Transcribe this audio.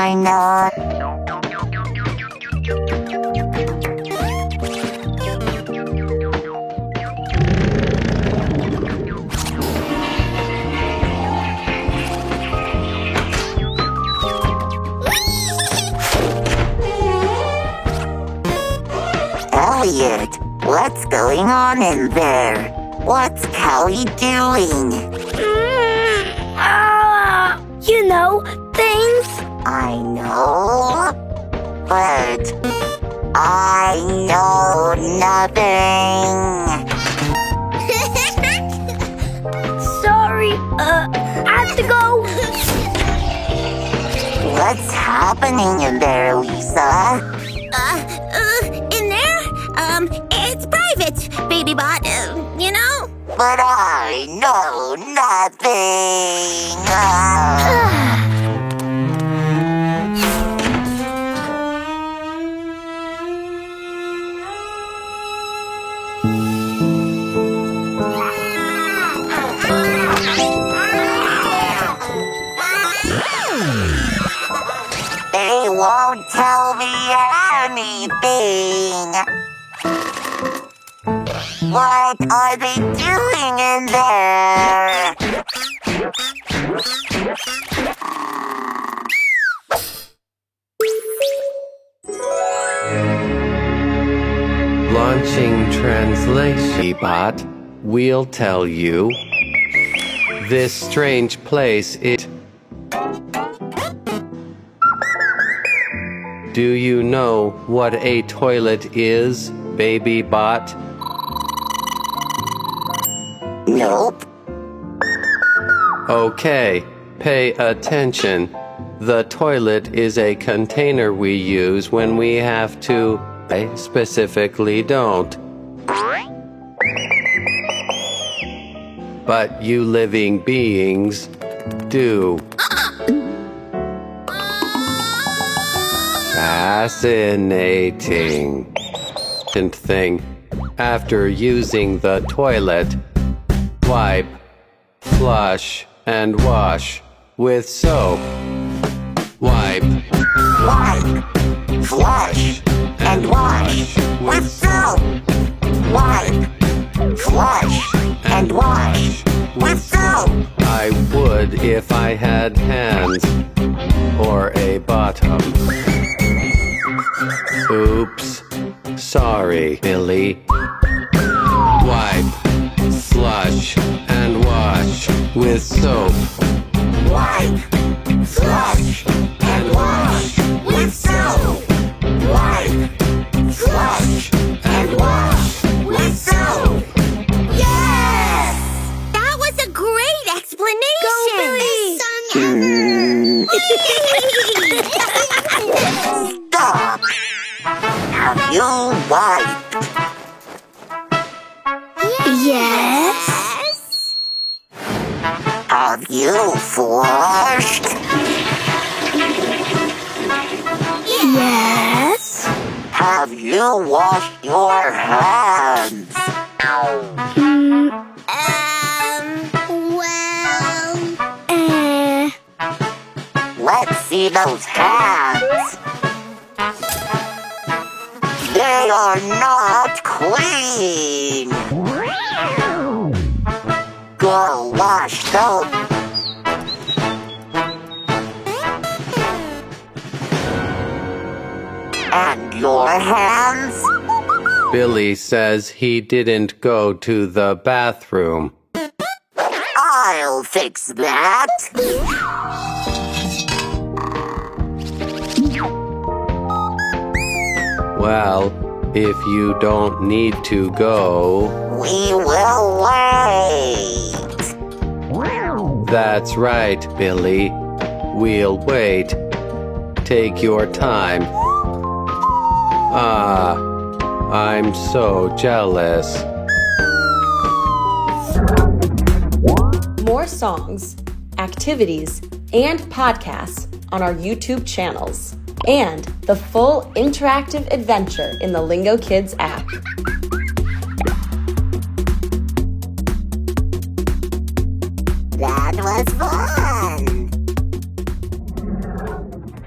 vagina. Elliot, what's going on in there? What's Callie doing? You know, things. I know, but I know nothing. Sorry, I have to go. What's happening in there, Lisa? In there? It's private, baby bot, you know? But I know nothing. They won't tell me anything. What are they doing in there? Launching translation bot, we'll tell you. This strange place Do you know what a toilet is, baby bot? Nope. Okay, pay attention. The toilet is a container we use when we have to. I specifically don't. But you living beings do. Fascinating. Thing. After using the toilet, wipe, flush, and wash with soap. Wipe, flush, and wash with soap. Wipe, flush, and wash with soap. I would if I had hands or a bottom. Oops. Sorry, Billy. Wipe, flush, and wash with soap. Wipe, flush, and wash with soap. Wipe, flush, and wash with soap. Yes! That was a great explanation! Go, Billy! Stop! Have you wiped? Yes? Have you flushed? Yes? Have you washed your hands? Let's see those hands. They are not clean. Go wash them. And your hands? Billy says he didn't go to the bathroom. I'll fix that. Well, if you don't need to go, we will wait. That's right, Billy. We'll wait. Take your time. I'm so jealous. More songs, activities, and podcasts on our YouTube channels, and the full interactive adventure in the Lingokids app. That was fun!